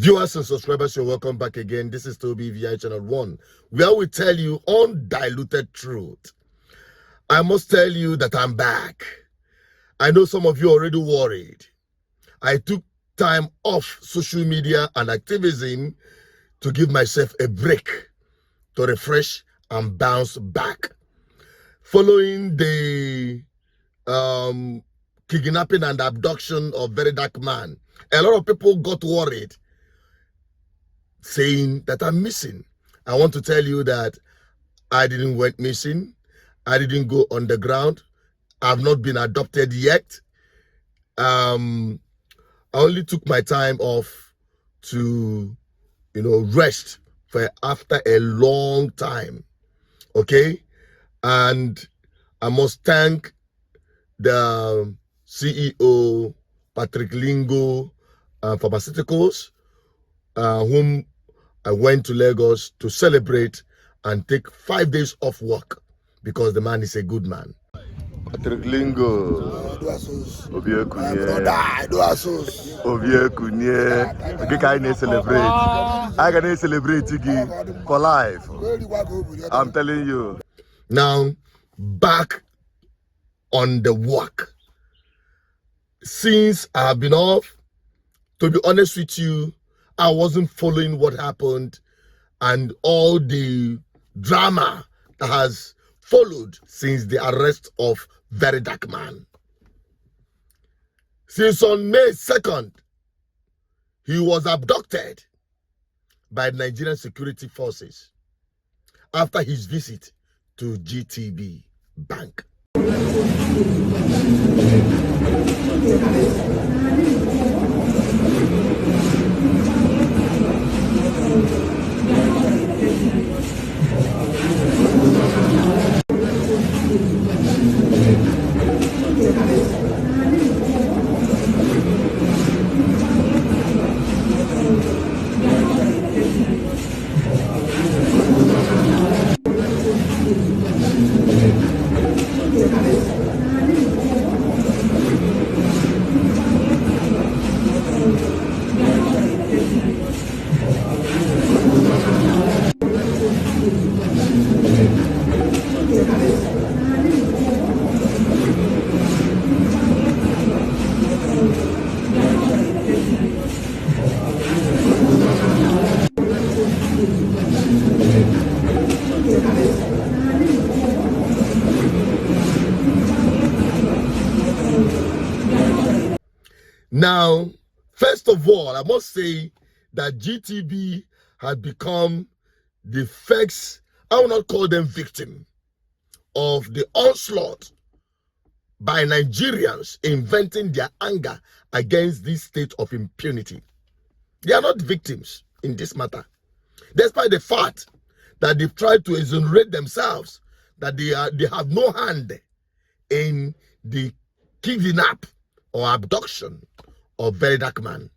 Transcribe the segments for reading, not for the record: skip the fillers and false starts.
Viewers and subscribers, you're welcome back again. This is Toby VI Channel 1, where we tell you undiluted truth. I must tell you that I'm back. I know some of you are already worried. I took time off social media and activism to give myself a break, to refresh and bounce back. Following the kidnapping and abduction of Verydarkman, a lot of people got worried, saying that I'm missing. I want to tell you that I didn't went missing. I didn't go underground. I've not been adopted yet. I only took my time off to, rest for after a long time. Okay? And I must thank the CEO, Patrick Lingo, Pharmaceuticals, whom I went to Lagos to celebrate and take 5 days off work because the man is a good man. Patrick Lingo, Obie Kunye, I celebrate. I can celebrate for life. I'm telling you. Now, back on the work. Since I have been off, to be honest with you, I wasn't following what happened and all the drama that has followed since the arrest of Verydarkman. Since on May 2nd, he was abducted by Nigerian security forces after his visit to GTB Bank. Now, first of all, I must say that GTB had become the first, I will not call them victim, of the onslaught by Nigerians inventing their anger against this state of impunity. They are not victims in this matter, despite the fact that they've tried to exonerate themselves, that they have no hand in the kidnap or abduction of Verydarkman.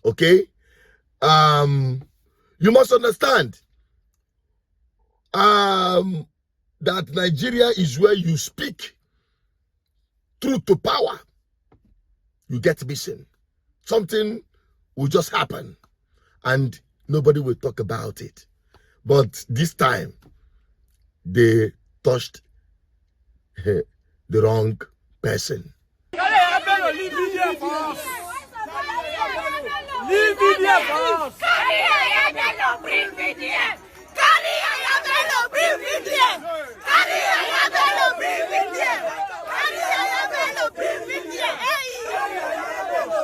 Okay? You must understand that Nigeria is where you speak truth to power. You get missing. Something will just happen and nobody will talk about it. But this time, they touched the wrong person. Leave media for us. Leave media for us. Bring media. Bring media.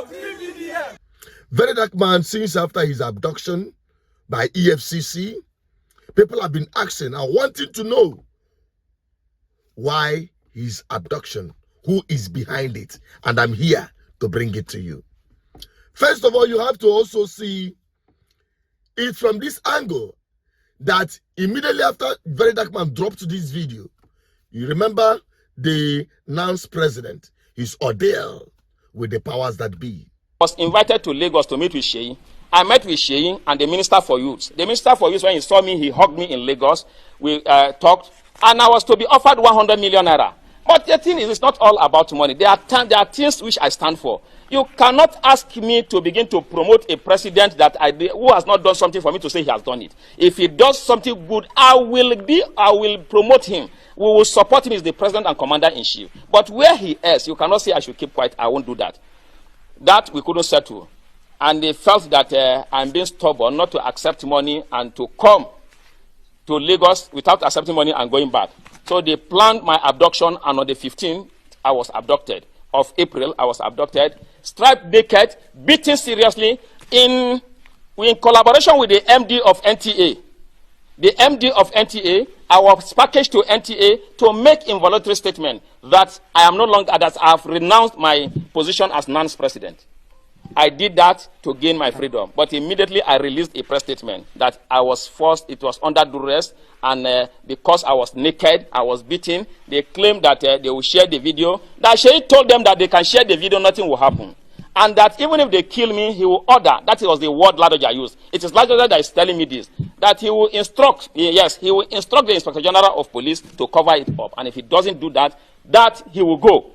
Bring media. Verydarkman, since after his abduction by EFCC, people have been asking and wanting to know why his abduction, who is behind it, and I'm here to bring it to you. First of all, you have to also see it from this angle that immediately after Verydarkman dropped this video, you remember the NANS president, his ordeal with the powers that be. I was invited to Lagos to meet with Sheyi. I met with Sheyi and the Minister for Youth. The Minister for Youth, when he saw me, he hugged me in Lagos. We talked, and I was to be offered 100 million naira. But the thing is, it's not all about money. There are things which I stand for. You cannot ask me to begin to promote a president that who has not done something for me to say he has done it. If he does something good, I will promote him. We will support him as the president and commander-in-chief. But where he is, you cannot say I should keep quiet. I won't do that. That we couldn't settle. And they felt that I'm being stubborn not to accept money and to come to Lagos without accepting money and going back. So they planned my abduction, and on the 15th, I was abducted. Of April, I was abducted, stripped naked, beaten seriously, in collaboration with the MD of NTA. The MD of NTA, I was packaged to NTA to make involuntary statement that I am no longer, that I have renounced my position as NANS president. I did that to gain my freedom, but immediately I released a press statement that I was forced, it was under duress, and because I was naked, I was beaten. They claimed that they will share the video. That Sheikh told them that they can share the video, nothing will happen. And that even if they kill me, he will order. That was the word Ladoja used. It is Ladoja that is telling me this. That he will instruct, yes, he will instruct the Inspector General of Police to cover it up. And if he doesn't do that, he will go.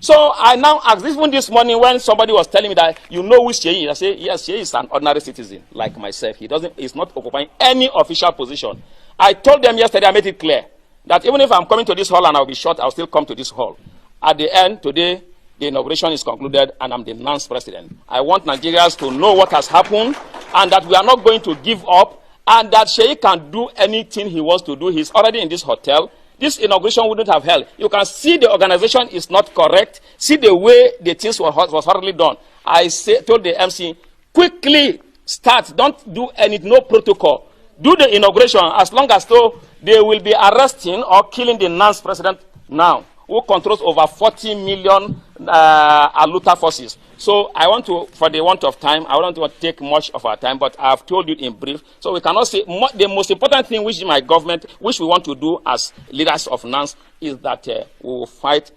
So I now asked, even this morning when somebody was telling me that, you know who Sheikh is? I say, yes, Sheikh is an ordinary citizen like myself. He's not occupying any official position. I told them yesterday, I made it clear, that even if I'm coming to this hall and I'll be shot, I'll still come to this hall. At the end, today, the inauguration is concluded and I'm the NANS president. I want Nigerians to know what has happened and that we are not going to give up and that Sheikh can do anything he wants to do. He's already in this hotel. This inauguration wouldn't have held. You can see the organization is not correct. See the way the things was hardly done. I told the MC, quickly start. Don't do no protocol. Do the inauguration as long as though they will be arresting or killing the NANS president now, who controls over 40 million Aluta forces. So I want to, for the want of time, I don't want to take much of our time, but I have told you in brief. So we cannot say, the most important thing which my government, which we want to do as leaders of NANS, is that we will fight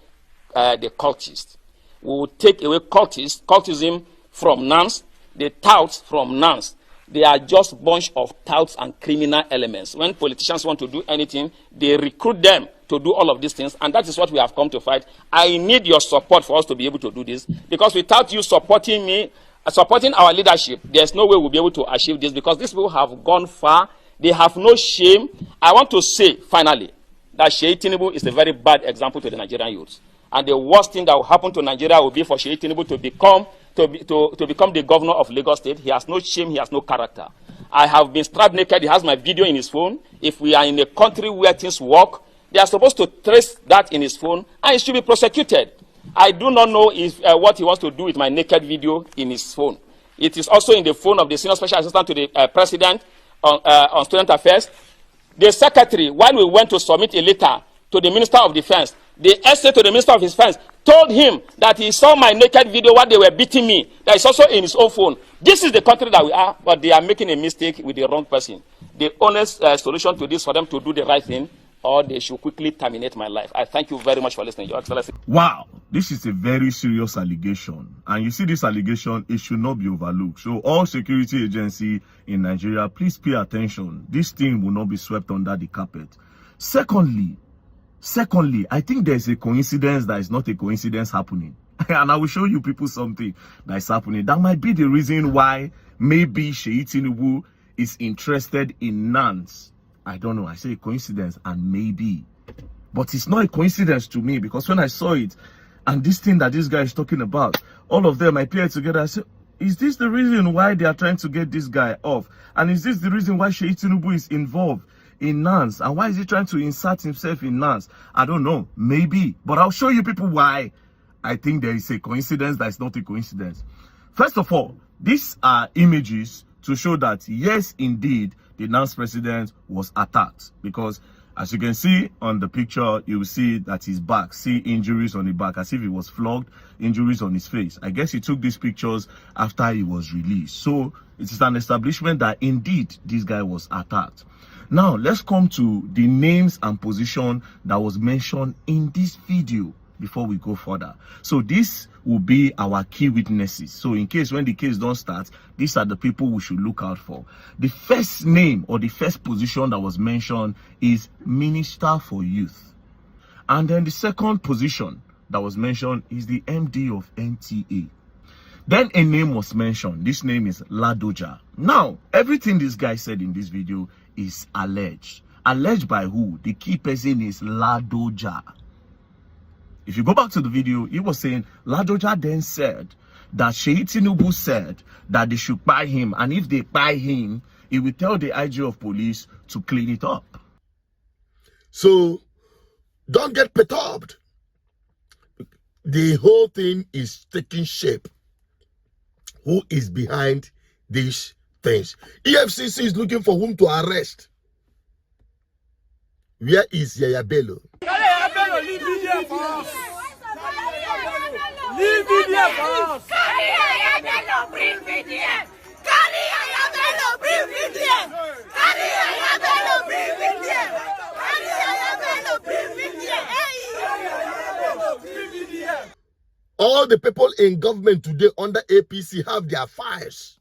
the cultists. We will take away cultism from NANS, the touts from NANS. They are just a bunch of touts and criminal elements. When politicians want to do anything, they recruit them to do all of these things, and that is what we have come to fight. I need your support for us to be able to do this, because without you supporting me, supporting our leadership, there's no way we'll be able to achieve this, because these people have gone far. They have no shame. I want to say, finally, that Sheikh Tinubu is a very bad example to the Nigerian youths. And the worst thing that will happen to Nigeria will be for Sheikh Tinubu to become the governor of Lagos State. He has no shame, he has no character. I have been stripped naked. He has my video in his phone. If we are in a country where things work, they are supposed to trace that in his phone, and he should be prosecuted. I do not know if what he wants to do with my naked video in his phone. It is also in the phone of the Senior Special Assistant to the President on Student Affairs. The Secretary, while we went to submit a letter to the Minister of Defense, the essay to the Minister of Defense told him that he saw my naked video while they were beating me. That is also in his own phone. This is the country that we are, but they are making a mistake with the wrong person. The honest solution to this for them to do the right thing, or they should quickly terminate my life. I thank you very much for listening, Your Excellency. Wow, this is a very serious allegation. And you see this allegation, it should not be overlooked. So all security agencies in Nigeria, please pay attention. This thing will not be swept under the carpet. Secondly, I think there's a coincidence that is not a coincidence happening. And I will show you people something that is happening. That might be the reason why maybe Sheikh Tinubu is interested in NANS. I don't know. I say a coincidence and maybe. But it's not a coincidence to me, because when I saw it and this thing that this guy is talking about, all of them appeared together. I said, is this the reason why they are trying to get this guy off? And is this the reason why Sheikh Tinubu is involved in NANS? And why is he trying to insert himself in NANS? I don't know. Maybe. But I'll show you people why I think there is a coincidence that is not a coincidence. First of all, these are images to show that, yes, indeed, the NANS president was attacked. Because as you can see on the picture, you will see that his back, see injuries on the back, as if he was flogged, injuries on his face. I guess he took these pictures after he was released. So it is an establishment that indeed this guy was attacked. Now, let's come to the names and position that was mentioned in this video before we go further. So this will be our key witnesses. So in case when the case don't start, these are the people we should look out for. The first name or the first position that was mentioned is Minister for Youth. And then the second position that was mentioned is the MD of NTA. Then a name was mentioned. This name is Ladoja. Now, everything this guy said in this video is alleged. Alleged by who? The key person is Ladoja. If you go back to the video, he was saying Ladoja then said that Sheikh Tinubu said that they should buy him, and if they buy him, he will tell the IG of police to clean it up. So don't get perturbed. The whole thing is taking shape. Who is behind these things? EFCC is looking for whom to arrest. Where is Yaya Bello? Yaya Bello, leave video for us. Leave video for us. Carry Yaya Bello, bring video. Carry Yaya Bello, bring video. Carry Yaya Bello, bring video. Carry Yaya Bello, bring video. Hey. All the people in government today under APC have their files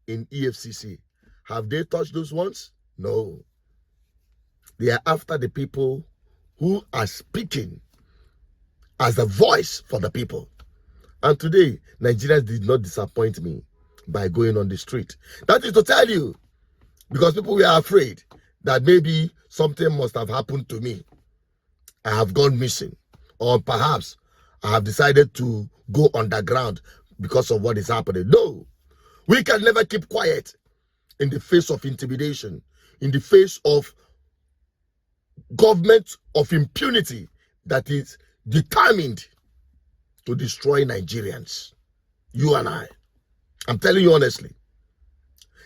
in EFCC. Have they touched those ones? No. They are after the people who are speaking as a voice for the people. And today, Nigerians did not disappoint me by going on the street. That is to tell you, because people were afraid that maybe something must have happened to me. I have gone missing. Or perhaps I have decided to go underground because of what is happening. No. We can never keep quiet in the face of intimidation, in the face of government of impunity that is determined to destroy Nigerians. You and I. I'm telling you honestly.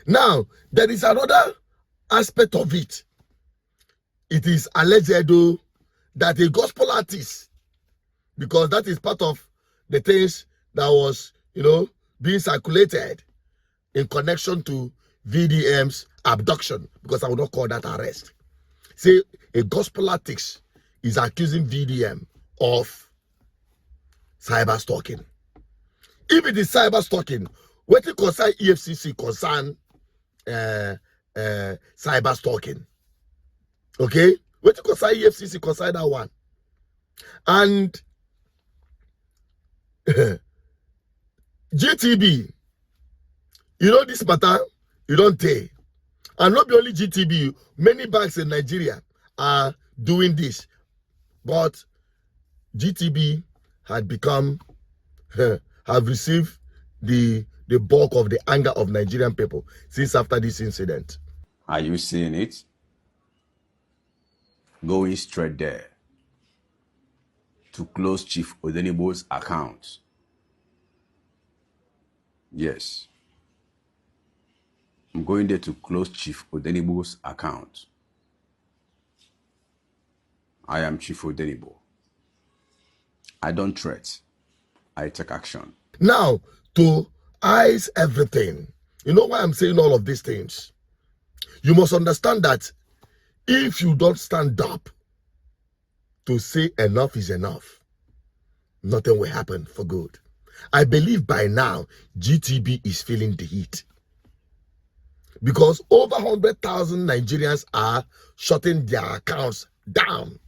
Now, there is another aspect of it. It is alleged that a gospel artist, because that is part of the things that was, being circulated in connection to VDM's abduction, because I would not call that arrest. Say a gospel artist is accusing VDM of cyber stalking. If it is cyber stalking, what it concern EFCC concern cyber stalking? Okay? What it concern EFCC concern that one? And GTB, this matter, you don't tell. And not only GTB, many banks in Nigeria are doing this. But GTB had become, have received the bulk of the anger of Nigerian people since after this incident. Are you seeing it? Going straight there to close Chief Odenibo's account. Yes. I'm going there to close Chief Odenibo's account. I am Chief Odenibo. I don't threat. I take action. Now, to eyes everything. You know why I'm saying all of these things? You must understand that if you don't stand up to say enough is enough, nothing will happen for good. I believe by now, GTB is feeling the heat. Because over 100,000 Nigerians are shutting their accounts down.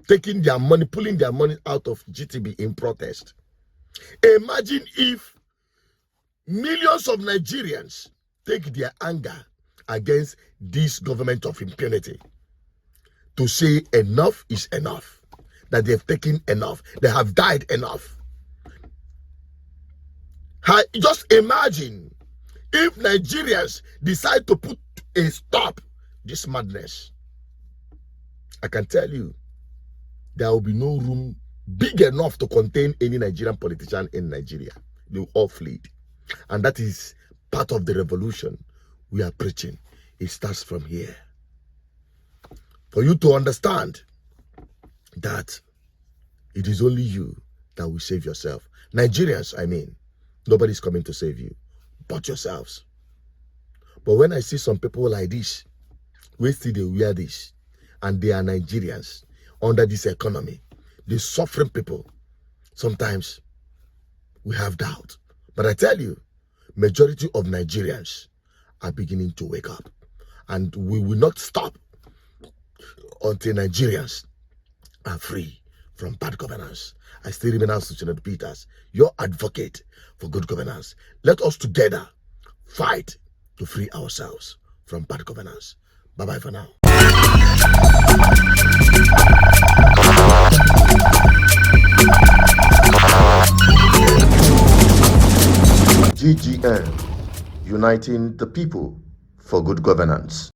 Taking their money, pulling their money out of GTB in protest. Imagine if millions of Nigerians take their anger against this government of impunity to say enough is enough, that they've taken enough, they have died enough. Just imagine if Nigerians decide to put a stop to this madness. I can tell you, there will be no room big enough to contain any Nigerian politician in Nigeria. They will all flee. And that is part of the revolution we are preaching. It starts from here. For you to understand that it is only you that will save yourself. Nigerians, I mean, nobody's coming to save you but yourselves. But when I see some people like this, we still they wear this, and they are Nigerians under this economy, the suffering people, sometimes we have doubt. But I tell you, majority of Nigerians are beginning to wake up, and we will not stop until Nigerians are free from bad governance. I still remain Associated Peters, your advocate for good governance. Let us together fight to free ourselves from bad governance. Bye-bye for now. GGN, uniting the people for good governance.